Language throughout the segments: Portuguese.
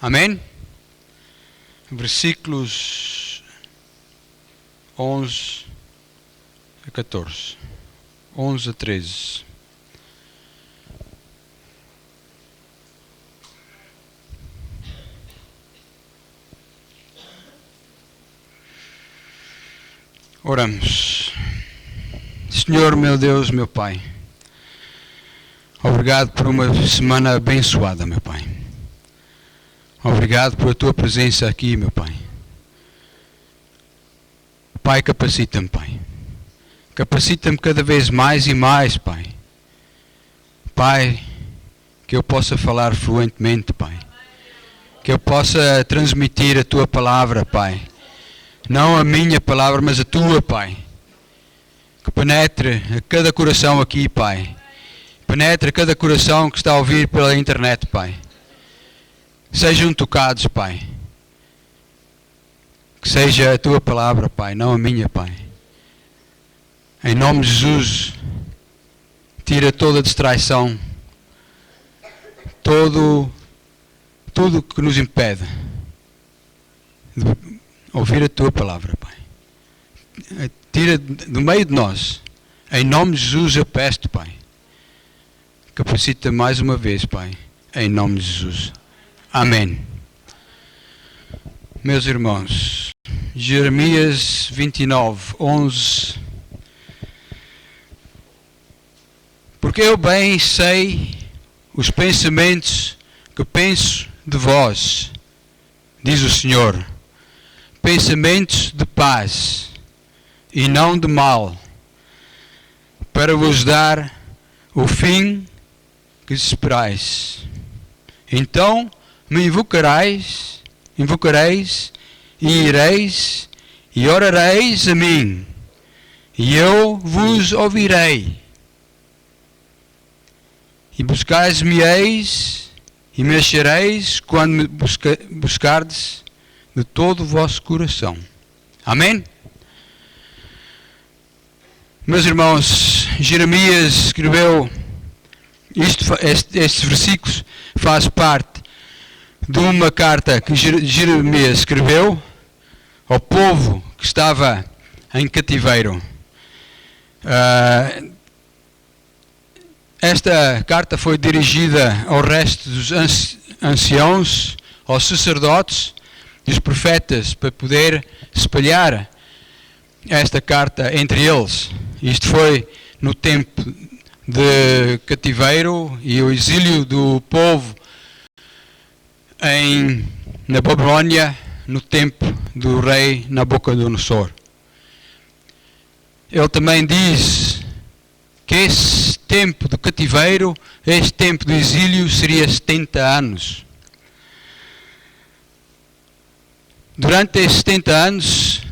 Amém? Versículos 11 a 14. 11 a 13. Oramos. Senhor, meu Deus, meu Pai, obrigado por uma semana abençoada, meu Pai. Obrigado por a Tua presença aqui, meu Pai. Pai, capacita-me, Pai. Capacita-me cada vez mais e mais, Pai. Pai, que eu possa falar fluentemente, Pai. Que eu possa transmitir a Tua palavra, Pai. Não a minha palavra, mas a Tua, Pai. Que penetre a cada coração aqui, Pai. Penetre a cada coração que está a ouvir pela internet, Pai. Sejam tocados, Pai. Que seja a Tua palavra, Pai, não a minha, Pai. Em nome de Jesus, tira toda distraição, tudo que nos impede de ouvir a Tua palavra, Pai. Tira do meio de nós. Em nome de Jesus eu peço, Pai. Capacita mais uma vez, Pai. Em nome de Jesus. Amém. Meus irmãos, Jeremias 29, 11. Porque eu bem sei os pensamentos que penso de vós, diz o Senhor. Pensamentos de paz e não de mal, para vos dar o fim que esperais. Então me invocareis e ireis e orareis a mim, e eu vos ouvirei. E buscais-me-eis e me achareis quando me buscardes de todo o vosso coração. Amém? Meus irmãos, Jeremias escreveu estes versículos, faz parte de uma carta que Jeremias escreveu ao povo que estava em cativeiro. Esta carta foi dirigida ao resto dos anciãos, aos sacerdotes e os profetas, para poder espalhar esta carta entre eles. Isto foi no tempo de cativeiro e o exílio do povo na Babilônia, no tempo do rei Nabucodonosor. Ele também diz que esse tempo de cativeiro, este tempo de exílio, seria 70 anos. Durante esses 70 anos,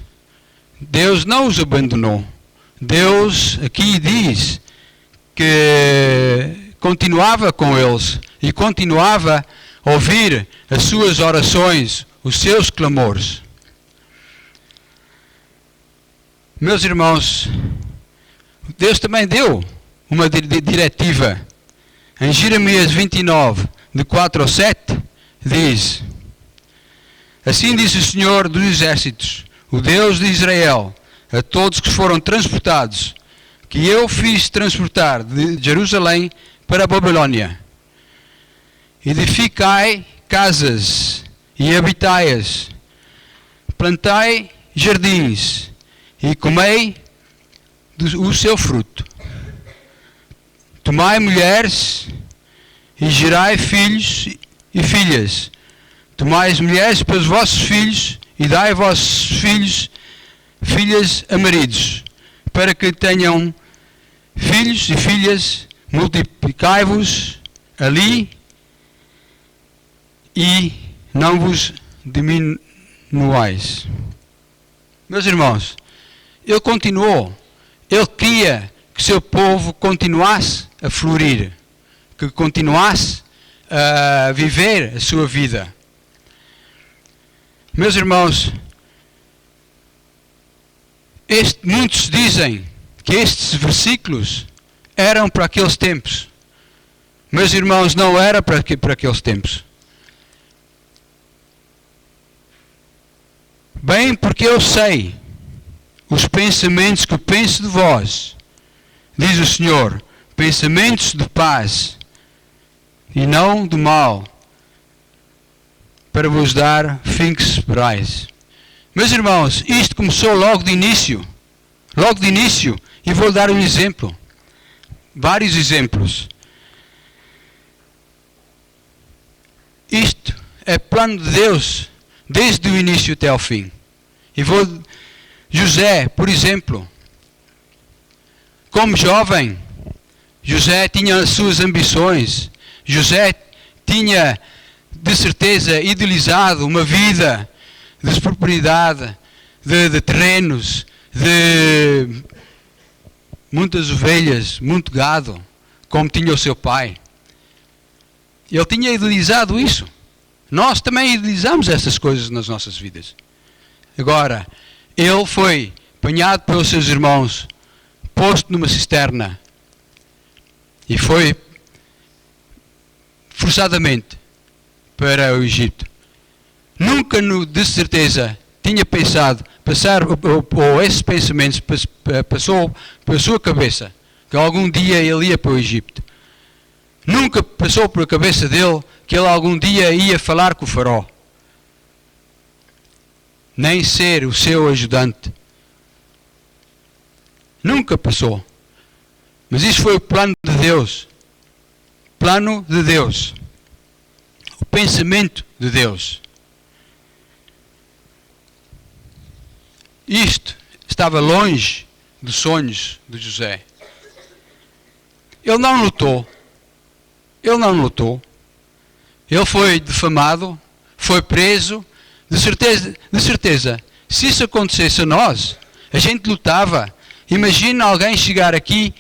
Deus não os abandonou. Deus aqui diz que continuava com eles e continuava a ouvir as suas orações, os seus clamores. Meus irmãos, Deus também deu uma diretiva. Em Jeremias 29, de 4 ao 7, diz: Assim diz o Senhor dos Exércitos, o Deus de Israel, a todos que foram transportados, que eu fiz transportar de Jerusalém para a Babilônia. Edificai casas e habitai-as, plantai jardins e comei o seu fruto. Tomai mulheres e gerai filhos e filhas. Tomai as mulheres para os vossos filhos e dai a vossos filhos filhas a maridos, para que tenham filhos e filhas, multiplicai-vos ali e não vos diminuais. Meus irmãos, Ele continuou. Ele queria que seu povo continuasse a florir, que continuasse a viver a sua vida. Meus irmãos, muitos dizem que estes versículos eram para aqueles tempos. Meus irmãos, não era para aqueles tempos. Bem, porque eu sei os pensamentos que penso de vós, diz o Senhor, pensamentos de paz e não de mal, para vos dar fins que esperais. Meus irmãos, isto começou logo de início, e vou dar um exemplo, vários exemplos. Isto é plano de Deus, desde o início até ao fim. José, por exemplo, como jovem, José tinha as suas ambições. José tinha, de certeza, idealizado uma vida de propriedade, de terrenos, de muitas ovelhas, muito gado, como tinha o seu pai. Ele tinha idealizado isso. Nós também idealizamos essas coisas nas nossas vidas. Agora, ele foi apanhado pelos seus irmãos, posto numa cisterna e foi forçadamente para o Egito. Nunca, de certeza, tinha pensado, ou esses pensamentos passou pela sua cabeça, que algum dia ele ia para o Egito. Nunca passou pela cabeça dele que ele algum dia ia falar com o faraó, nem ser o seu ajudante. Nunca passou. Mas isso foi o plano de Deus. Plano de Deus. O pensamento de Deus. Isto estava longe dos sonhos de José. Ele não lutou. Ele foi defamado, foi preso. De certeza, se isso acontecesse a nós, a gente lutava. Imagina alguém chegar aqui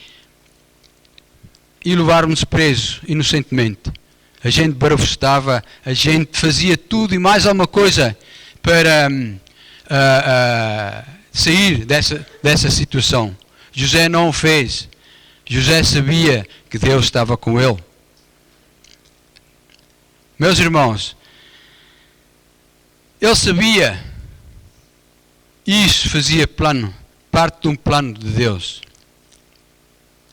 e levar-nos preso inocentemente. A gente barafustava, a gente fazia tudo e mais alguma coisa para sair dessa situação. José não o fez. José sabia que Deus estava com ele. Meus irmãos, ele sabia, isso fazia parte de um plano de Deus.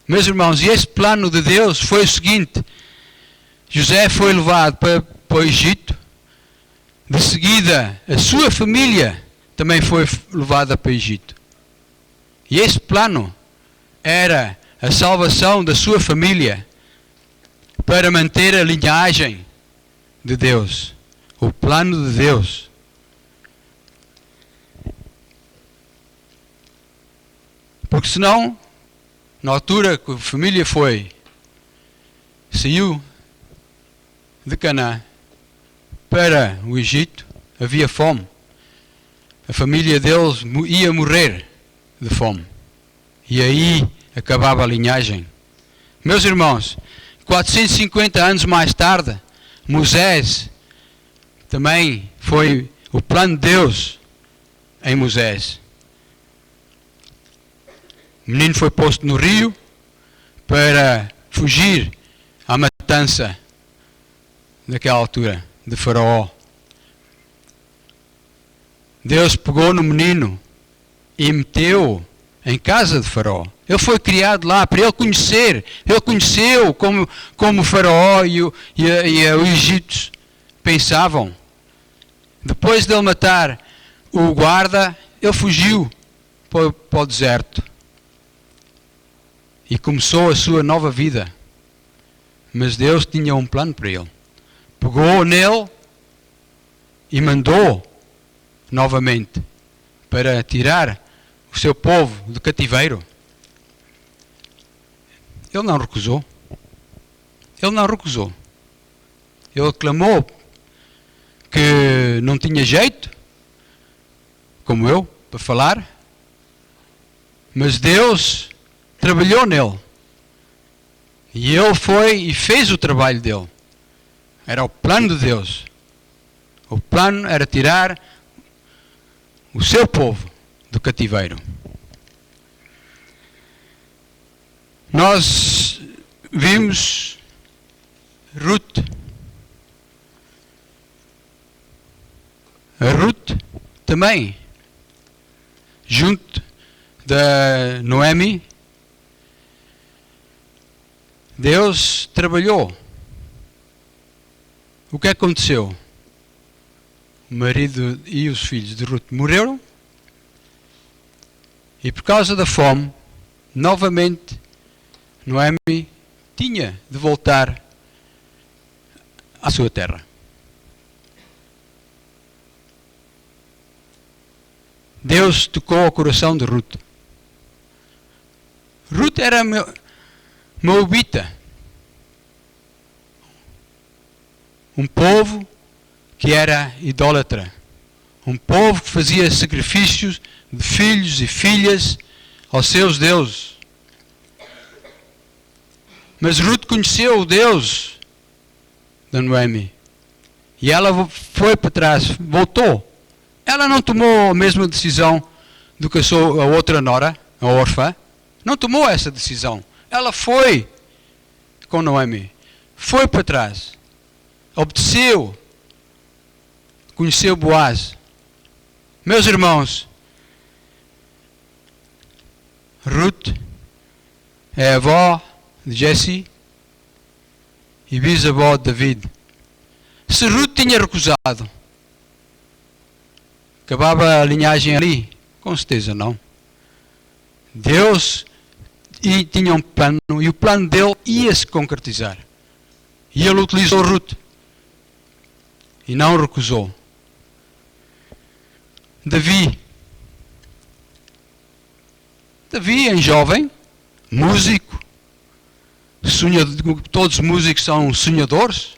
Meus irmãos, e esse plano de Deus foi o seguinte: José foi levado para o Egito, de seguida a sua família também foi levada para o Egito. E esse plano era a salvação da sua família, para manter a linhagem de Deus, o plano de Deus. Porque senão, na altura que a família saiu de Canaã para o Egito, havia fome. A família deles ia morrer de fome. E aí acabava a linhagem. Meus irmãos, 450 anos mais tarde, Moisés também foi o plano de Deus em Moisés. O menino foi posto no rio para fugir à matança daquela altura de Faraó. Deus pegou no menino e meteu em casa de Faraó. Ele foi criado lá para ele conhecer. Ele conheceu como o Faraó e os egípcios pensavam. Depois de ele matar o guarda, ele fugiu para o deserto. E começou a sua nova vida. Mas Deus tinha um plano para ele. Pegou nele e mandou novamente para tirar o seu povo do cativeiro. Ele não recusou. Ele clamou que não tinha jeito, como eu, para falar. Mas Deus trabalhou nele. E ele foi e fez o trabalho dele. Era o plano de Deus. O plano era tirar o seu povo do cativeiro. Nós vimos Ruth. A Ruth também, junto da Noemi, Deus trabalhou. O que aconteceu? O marido e os filhos de Ruth morreram e por causa da fome, novamente, Noemi tinha de voltar à sua terra. Deus tocou o coração de Ruth. Ruth era moabita, um povo que era idólatra, um povo que fazia sacrifícios de filhos e filhas aos seus deuses. Mas Ruth conheceu o Deus da Noemi e ela foi para trás, voltou. Ela não tomou a mesma decisão do que a outra nora, a órfã. Não tomou essa decisão. Ela foi com Noemi. Foi para trás. Obedeceu. Conheceu Boaz. Meus irmãos, Ruth é a avó de Jesse e bisavó de David. Se Ruth tinha recusado, acabava a linhagem ali? Com certeza não. Deus tinha um plano e o plano dele ia se concretizar. E ele utilizou Ruth. E não recusou. Davi, em jovem, músico, sonhador, todos os músicos são sonhadores,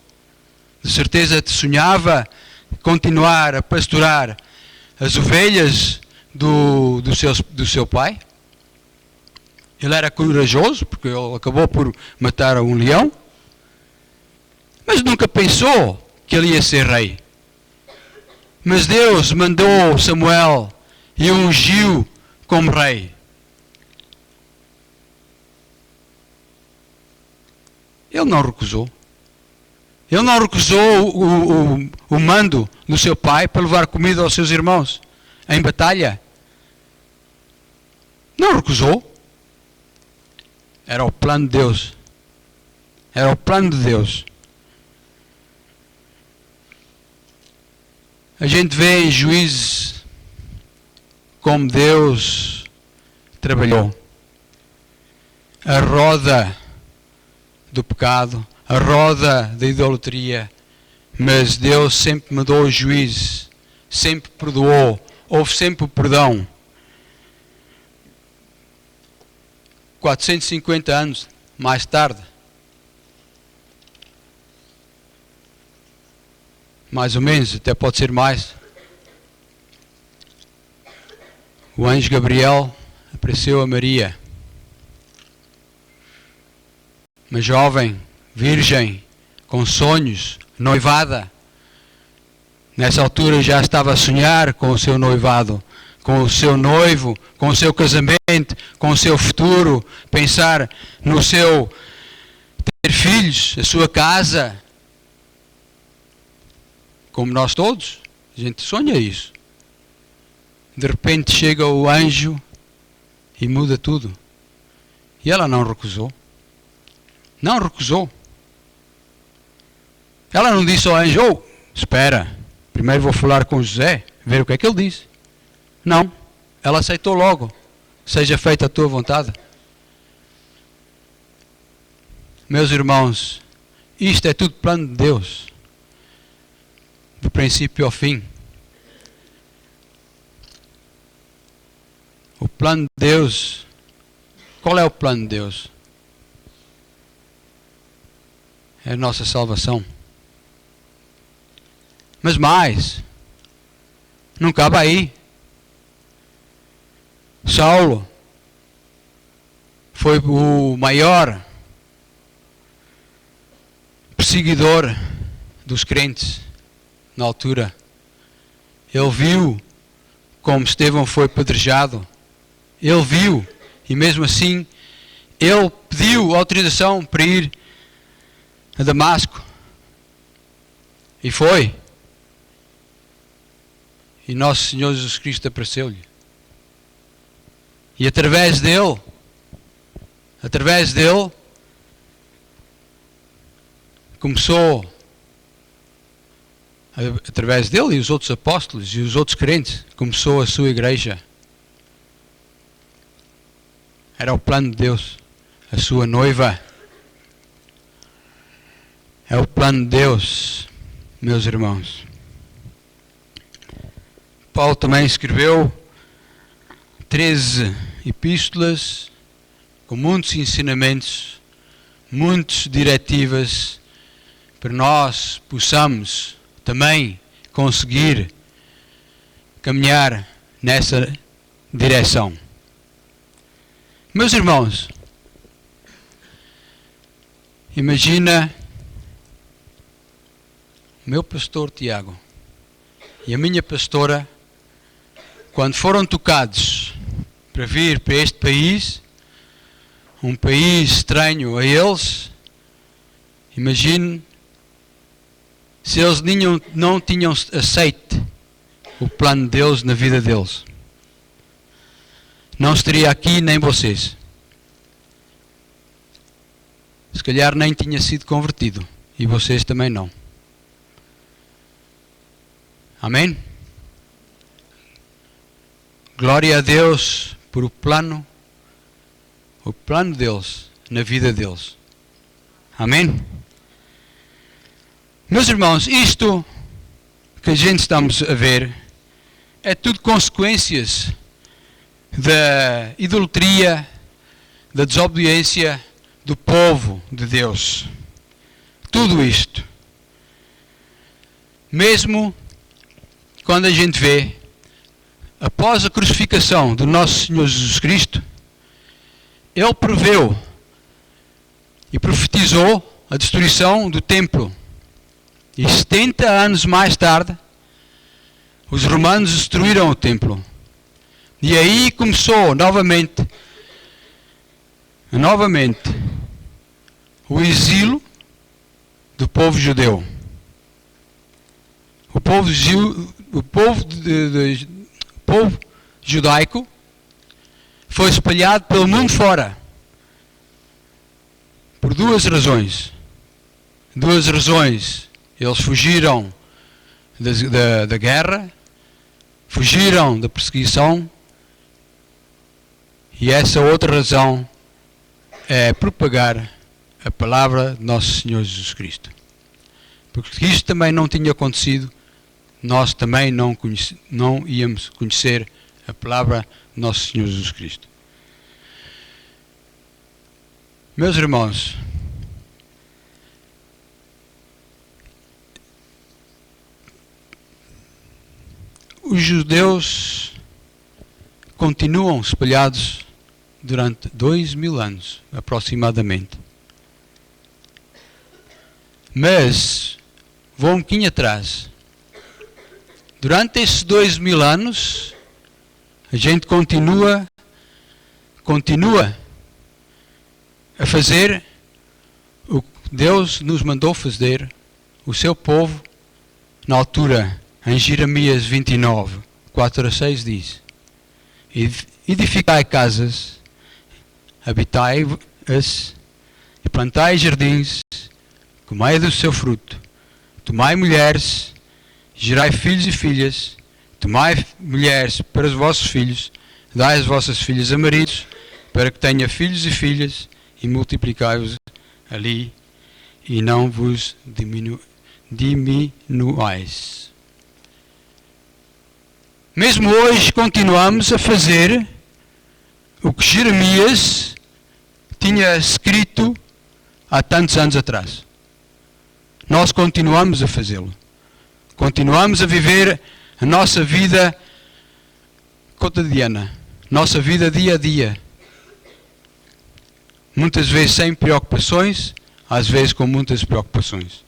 de certeza sonhava continuar a pastorar as ovelhas do seu pai. Ele era corajoso, porque ele acabou por matar um leão, mas nunca pensou que ele ia ser rei. Mas Deus mandou Samuel e o ungiu como rei. Ele não recusou. Ele não recusou o mando do seu pai para levar comida aos seus irmãos em batalha. Não recusou. Era o plano de Deus. Era o plano de Deus. A gente vê em Juízes como Deus trabalhou. A roda do pecado, a roda da idolatria, mas Deus sempre mandou o juízo, sempre perdoou, houve sempre o perdão. 450 anos mais tarde, mais ou menos, até pode ser mais, o anjo Gabriel apareceu a Maria, uma jovem, virgem, com sonhos, noivada. Nessa altura já estava a sonhar com o seu noivado, com o seu noivo, com o seu casamento, com o seu futuro, pensar no seu ter filhos, a sua casa. Como nós todos, a gente sonha isso. De repente chega o anjo e muda tudo. E ela não recusou. Não recusou. Ela não disse ao anjo, oh, espera, primeiro vou falar com José, ver o que é que ele disse. Não, ela aceitou logo, seja feita a tua vontade. Meus irmãos, isto é tudo plano de Deus, do princípio ao fim. O plano de Deus, qual é o plano de Deus? É a nossa salvação. Mas mais, não acaba aí. Saulo foi o maior perseguidor dos crentes na altura. Ele viu como Estevão foi apedrejado. Ele viu, e mesmo assim, ele pediu autorização para ir a Damasco. E foi. E nosso Senhor Jesus Cristo apareceu-lhe. E através dele, começou, através dele e os outros apóstolos e os outros crentes, começou a sua igreja. Era o plano de Deus, a sua noiva. É o plano de Deus, meus irmãos. Paulo também escreveu 13 epístolas com muitos ensinamentos, muitas diretivas para nós possamos também conseguir caminhar nessa direção. Meus irmãos, imagina o meu pastor Tiago e a minha pastora, quando foram tocados para vir para este país, um país estranho a eles, imagine se eles não tinham aceito o plano de Deus na vida deles. Não estaria aqui nem vocês. Se calhar nem tinha sido convertido. E vocês também não. Amém? Glória a Deus por o plano deles na vida deles. Amém? Meus irmãos, isto que a gente estamos a ver é tudo consequências da idolatria, da desobediência do povo de Deus. Tudo isto. Mesmo quando a gente vê, após a crucificação do nosso Senhor Jesus Cristo, Ele preveu e profetizou a destruição do templo. E 70 anos mais tarde, os romanos destruíram o templo. E aí começou novamente o exílio do povo judeu. O povo judaico foi espalhado pelo mundo fora. Por duas razões. Eles fugiram da guerra, fugiram da perseguição, e essa outra razão é propagar a palavra de nosso Senhor Jesus Cristo. Porque se isto também não tinha acontecido, nós também não íamos conhecer a palavra de nosso Senhor Jesus Cristo. Meus irmãos, os judeus continuam espalhados durante 2000 anos, aproximadamente. Mas, vou um pouquinho atrás. Durante esses 2000 anos, a gente continua a fazer o que Deus nos mandou fazer, o seu povo, na altura, em Jeremias 29, 4-6 diz: edificai casas, habitai-as, e plantai jardins, comai do seu fruto, tomai mulheres, gerai filhos e filhas, tomai mulheres para os vossos filhos, dai as vossas filhas a maridos, para que tenha filhos e filhas, e multiplicai-vos ali, e não vos diminuais. Mesmo hoje continuamos a fazer o que Jeremias tinha escrito há tantos anos atrás. Nós continuamos a fazê-lo. Continuamos a viver a nossa vida cotidiana, nossa vida dia a dia. Muitas vezes sem preocupações, às vezes com muitas preocupações.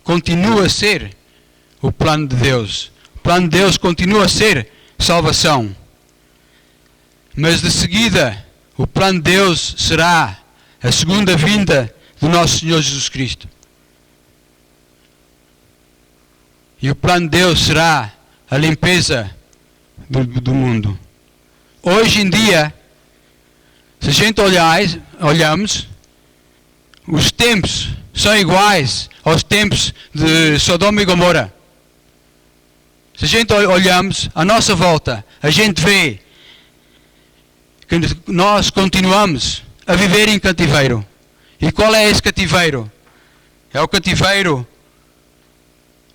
Continua a ser o plano de Deus. O plano de Deus continua a ser salvação. Mas de seguida, o plano de Deus será a segunda vinda do nosso Senhor Jesus Cristo. E o plano de Deus será a limpeza do mundo. Hoje em dia, se a gente olhamos, os tempos são iguais aos tempos de Sodoma e Gomorra. Se a gente olhamos à nossa volta, a gente vê que nós continuamos a viver em cativeiro. E qual é esse cativeiro? É o cativeiro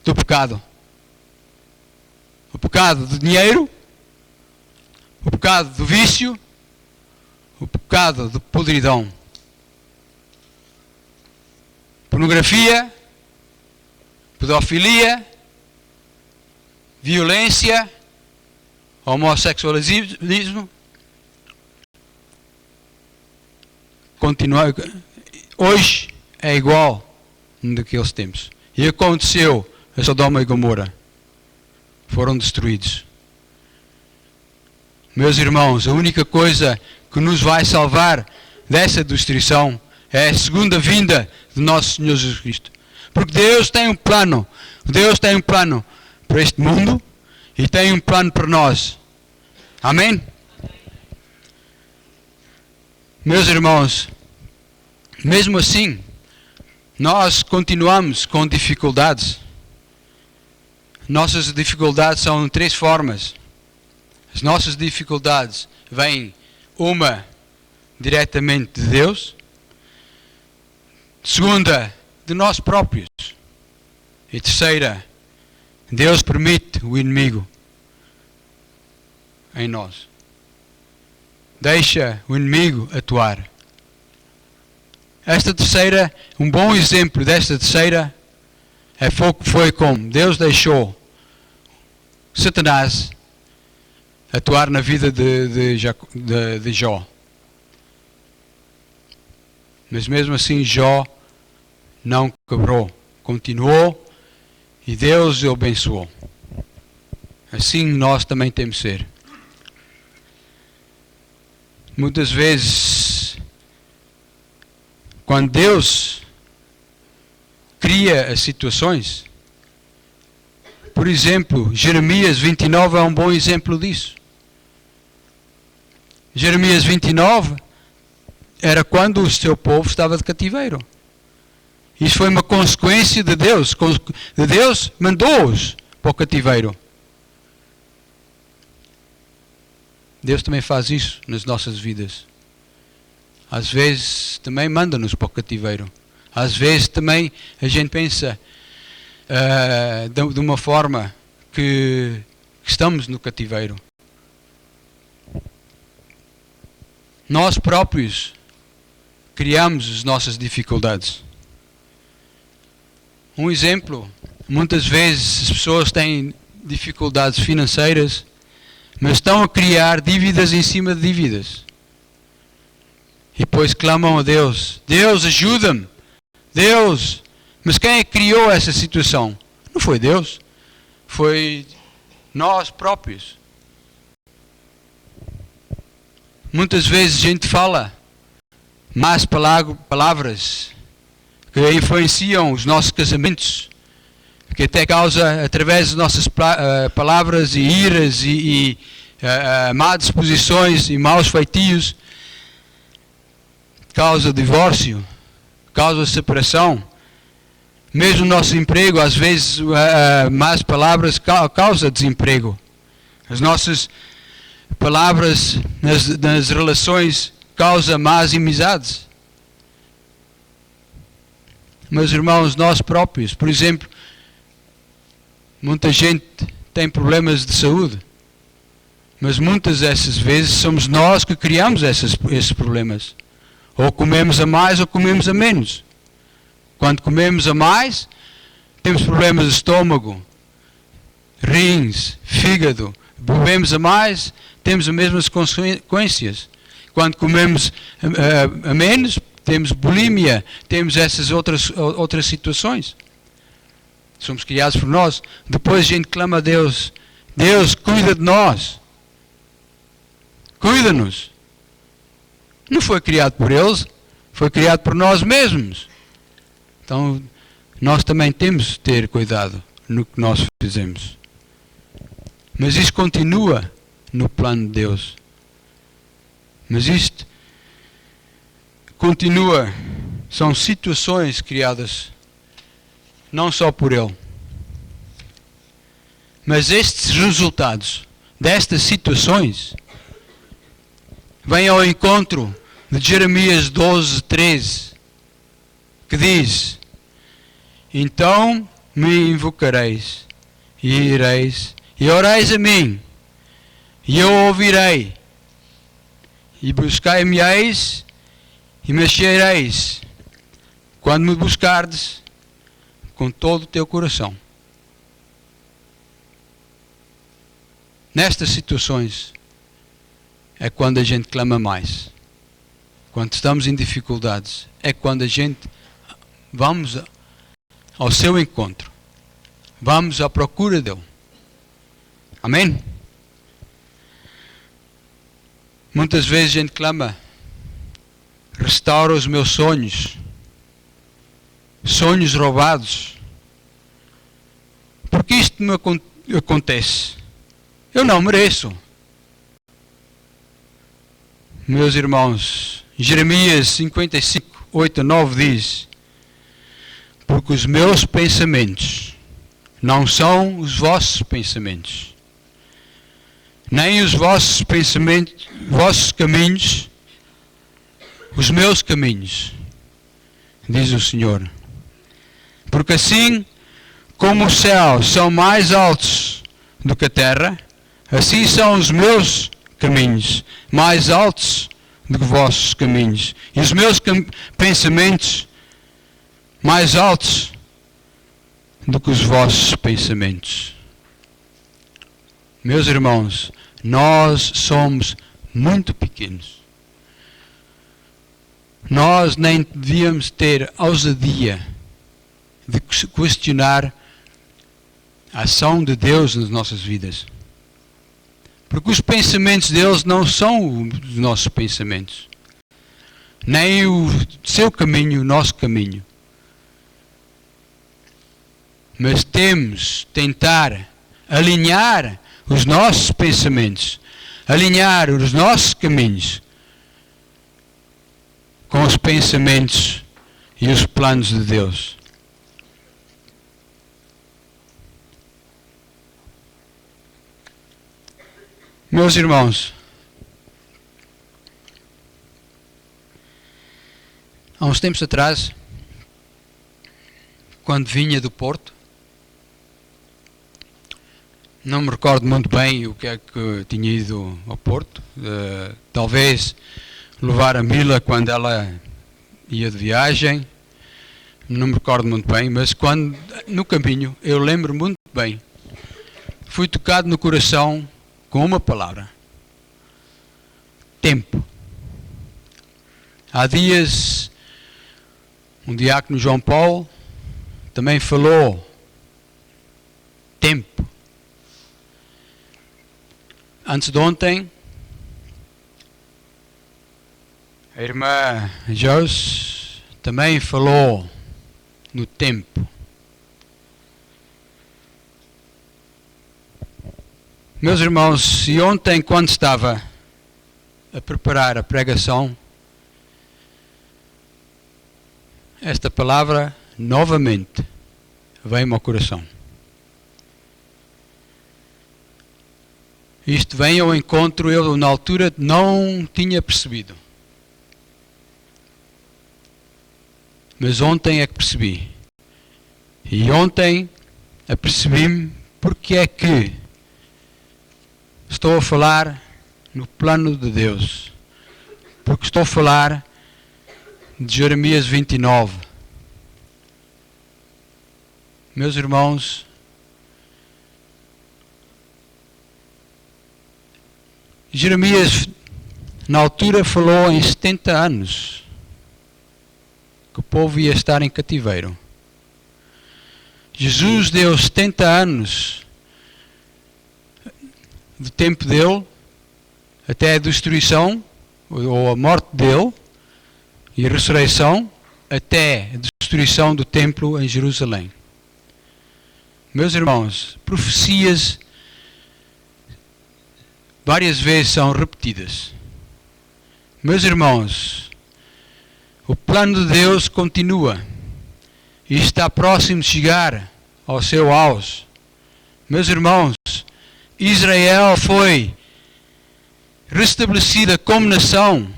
do pecado. O pecado do dinheiro, o pecado do vício, o pecado de podridão. Pornografia, pedofilia, violência, homossexualismo. Hoje é igual naqueles tempos. E aconteceu a Sodoma e Gomorra. Foram destruídos. Meus irmãos, a única coisa que nos vai salvar dessa destruição é a segunda vinda de nosso Senhor Jesus Cristo. Porque Deus tem um plano. Deus tem um plano para este mundo e tem um plano para nós. Amém? Meus irmãos, mesmo assim, nós continuamos com dificuldades. Nossas dificuldades são de 3 formas. As nossas dificuldades vêm, uma, diretamente de Deus. Segunda, de nós próprios. E terceira, Deus permite o inimigo em nós. Deixa o inimigo atuar. Esta terceira, um bom exemplo desta terceira, foi como Deus deixou Satanás atuar na vida de Jó. Mas mesmo assim Jó não quebrou, continuou e Deus o abençoou. Assim nós também temos de ser. Muitas vezes, quando Deus cria as situações, por exemplo, Jeremias 29 é um bom exemplo disso. Jeremias 29 era quando o seu povo estava de cativeiro. Isso foi uma consequência de Deus. Deus mandou-os para o cativeiro. Deus também faz isso nas nossas vidas. Às vezes também manda-nos para o cativeiro. Às vezes também a gente pensa de uma forma que estamos no cativeiro. Nós próprios criamos as nossas dificuldades. Um exemplo, muitas vezes as pessoas têm dificuldades financeiras, mas estão a criar dívidas em cima de dívidas. E depois clamam a Deus: Deus, ajuda-me! Deus! Mas quem é que criou essa situação? Não foi Deus, foi nós próprios. Muitas vezes a gente fala más palavras que influenciam os nossos casamentos, que até causa, através de nossas palavras e iras e má disposições e maus feitios, causa divórcio, causa separação. Mesmo o nosso emprego, às vezes, más palavras causa desemprego. As nossas palavras nas relações causam más amizades. Meus irmãos, nós próprios, por exemplo, muita gente tem problemas de saúde, mas muitas dessas vezes somos nós que criamos esses problemas. Ou comemos a mais ou comemos a menos. Quando comemos a mais, temos problemas de estômago, rins, fígado. Bebemos a mais, temos as mesmas consequências. Quando comemos a menos, temos bulimia, temos essas outras situações. Somos criados por nós. Depois a gente clama a Deus: Deus, cuida de nós. Cuida-nos. Não foi criado por eles, foi criado por nós mesmos. Então, nós também temos de ter cuidado no que nós fizemos. Mas isto continua no plano de Deus. Mas isto continua. São situações criadas não só por Ele. Mas estes resultados destas situações vêm ao encontro de Jeremias 12:13, que diz: então me invocareis e ireis e oreis a mim, e eu ouvirei, e buscai-me-eis e me achareis, quando me buscardes com todo o teu coração. Nestas situações é quando a gente clama mais. Quando estamos em dificuldades, é quando a gente vamos ao seu encontro. Vamos à procura dele. Amém? Muitas vezes a gente clama: restaura os meus sonhos. Sonhos roubados. Porque isto me acontece? Eu não mereço. Meus irmãos, Jeremias 55, 8 a 9 diz: porque os meus pensamentos não são os vossos pensamentos, nem os vossos pensamentos, vossos caminhos, os meus caminhos, diz o Senhor. Porque assim como os céus são mais altos do que a terra, assim são os meus caminhos mais altos do que vossos caminhos, e os meus pensamentos mais altos do que os vossos pensamentos. Meus irmãos, nós somos muito pequenos. Nós nem devíamos ter ousadia de questionar a ação de Deus nas nossas vidas. Porque os pensamentos deles não são os nossos pensamentos. Nem o seu caminho, o nosso caminho. Mas temos de tentar alinhar os nossos pensamentos, alinhar os nossos caminhos com os pensamentos e os planos de Deus. Meus irmãos, há uns tempos atrás, quando vinha do Porto, não me recordo muito bem o que é que tinha ido ao Porto, talvez levar a Mila quando ela ia de viagem, não me recordo muito bem, mas quando no caminho, eu lembro muito bem, fui tocado no coração com uma palavra: tempo. Há dias, um diácono, João Paulo, também falou tempo. Antes de ontem, a irmã Joyce também falou no tempo. Meus irmãos, e ontem, quando estava a preparar a pregação, esta palavra novamente veio-me ao coração. Isto vem ao encontro, eu na altura não tinha percebido. Mas ontem é que percebi. E ontem apercebi-me porque é que estou a falar no plano de Deus. Porque estou a falar de Jeremias 29. Meus irmãos, Jeremias, na altura, falou em 70 anos que o povo ia estar em cativeiro. Jesus deu 70 anos do tempo dele até a destruição, ou a morte dele, e a ressurreição, até a destruição do templo em Jerusalém. Meus irmãos, profecias várias vezes são repetidas. Meus irmãos, o plano de Deus continua e está próximo de chegar ao seu auge. Meus irmãos, Israel foi restabelecida como nação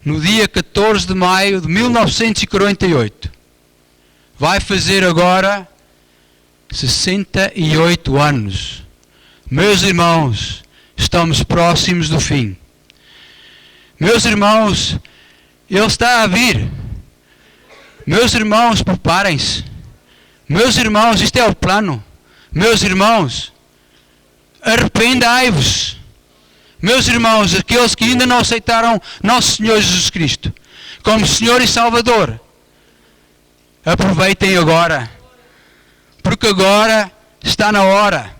no dia 14 de maio de 1948. Vai fazer agora 68 anos. Meus irmãos, estamos próximos do fim. Meus irmãos, Ele está a vir. Meus irmãos, preparem-se. Meus irmãos, isto é o plano. Meus irmãos, arrependai-vos. Meus irmãos, aqueles que ainda não aceitaram Nosso Senhor Jesus Cristo como Senhor e Salvador, aproveitem agora, porque agora está na hora.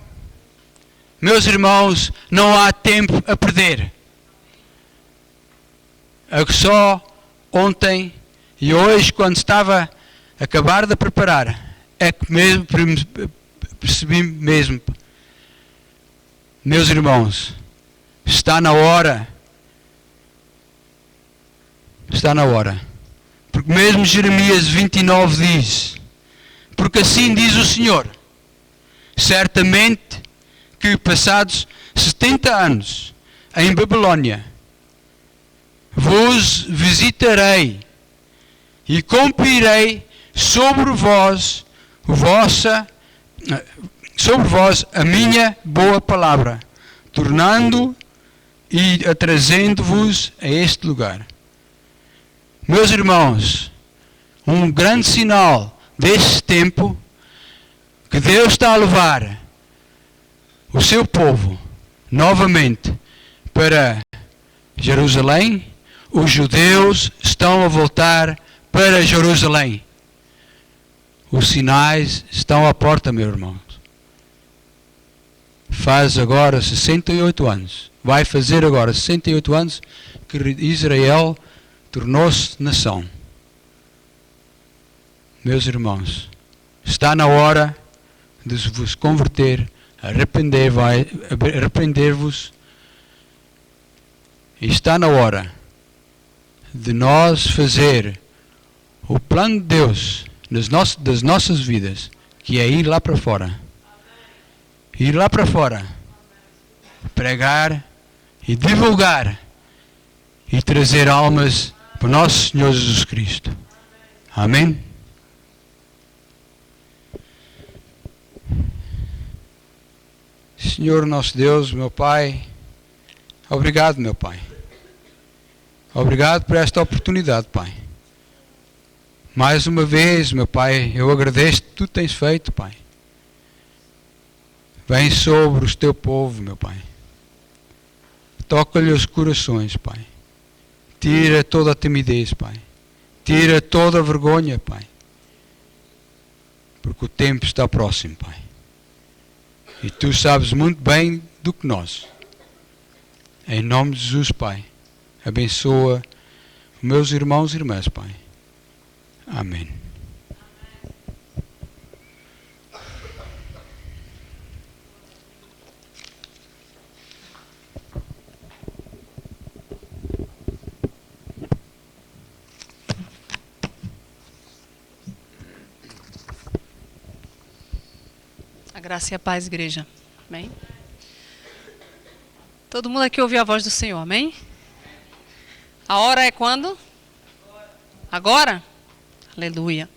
Meus irmãos, não há tempo a perder. Só ontem e hoje, quando estava a acabar de preparar, é que mesmo percebi mesmo, meus irmãos, está na hora. Está na hora. Porque mesmo Jeremias 29 diz, porque assim diz o Senhor, certamente que passados 70 anos em Babilônia, vos visitarei e cumprirei sobre vós a minha boa palavra, tornando e trazendo-vos a este lugar. Meus irmãos, um grande sinal deste tempo que Deus está a levar o seu povo novamente para Jerusalém. Os judeus estão a voltar para Jerusalém. Os sinais estão à porta, meus irmãos. Faz agora 68 anos. Vai fazer agora 68 anos que Israel tornou-se nação. Meus irmãos, está na hora de vos converter, arrepender-vos. E está na hora de nós fazer o plano de Deus das nossas vidas, que é ir lá para fora. Ir lá para fora. Pregar e divulgar e trazer almas para o nosso Senhor Jesus Cristo. Amém? Senhor nosso Deus, meu Pai, obrigado, meu Pai. Obrigado por esta oportunidade, Pai. Mais uma vez, meu Pai, eu agradeço que Tu tens feito, Pai. Vem sobre o Teu povo, meu Pai. Toca-lhe os corações, Pai. Tira toda a timidez, Pai. Tira toda a vergonha, Pai. Porque o tempo está próximo, Pai. E Tu sabes muito bem do que nós. Em nome de Jesus, Pai. Abençoa os meus irmãos e irmãs, Pai. Amém. A graça e a paz, igreja. Amém? Todo mundo aqui ouviu a voz do Senhor, amém? A hora é quando? Agora? Aleluia.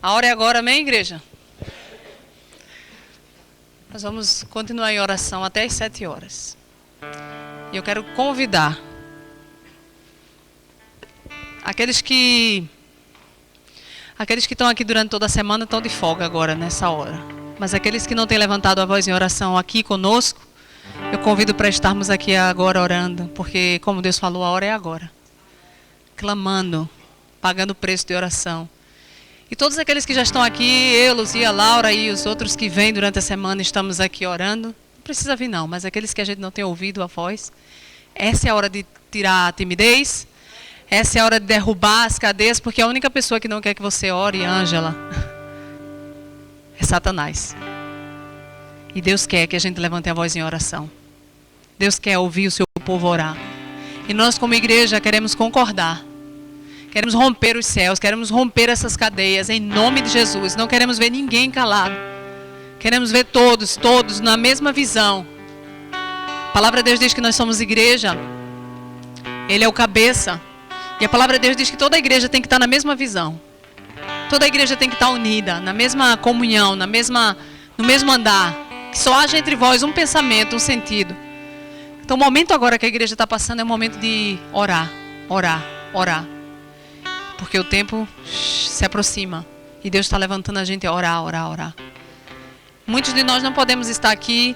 A hora é agora, amém, igreja? Nós vamos continuar em oração até as 7 horas. E eu quero convidar aqueles que estão aqui durante toda a semana estão de folga agora, nessa hora. Mas aqueles que não têm levantado a voz em oração aqui conosco, eu convido para estarmos aqui agora orando, porque, como Deus falou, a hora é agora. Clamando, pagando o preço de oração. E todos aqueles que já estão aqui, eu, Luzia, Laura e os outros que vêm durante a semana, estamos aqui orando. Não precisa vir não, mas aqueles que a gente não tem ouvido a voz, essa é a hora de tirar a timidez, essa é a hora de derrubar as cadeias, porque a única pessoa que não quer que você ore, Ângela, é Satanás. E Deus quer que a gente levante a voz em oração. Deus quer ouvir o seu povo orar. E nós, como igreja, queremos concordar. Queremos romper os céus, queremos romper essas cadeias em nome de Jesus. Não queremos ver ninguém calado. Queremos ver todos na mesma visão. A palavra de Deus diz que nós somos igreja. Ele é o cabeça. E a palavra de Deus diz que toda a igreja tem que estar na mesma visão. Toda a igreja tem que estar unida, na mesma comunhão, no mesmo andar. Que só haja entre vós um pensamento, um sentido. Então o momento agora que a igreja está passando é o momento de orar, orar, orar. Porque o tempo se aproxima. E Deus está levantando a gente a orar, orar, orar. Muitos de nós não podemos estar aqui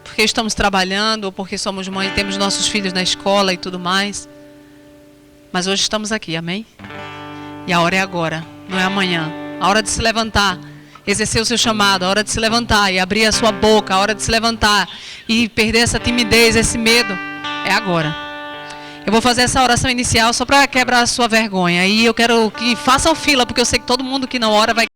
porque estamos trabalhando ou porque somos mães e temos nossos filhos na escola e tudo mais. Mas hoje estamos aqui, amém? E a hora é agora, não é amanhã. A hora de se levantar, exercer o seu chamado, a hora de se levantar e abrir a sua boca, a hora de se levantar e perder essa timidez, esse medo, é agora. Eu vou fazer essa oração inicial só para quebrar a sua vergonha. E eu quero que façam fila, porque eu sei que todo mundo que não ora vai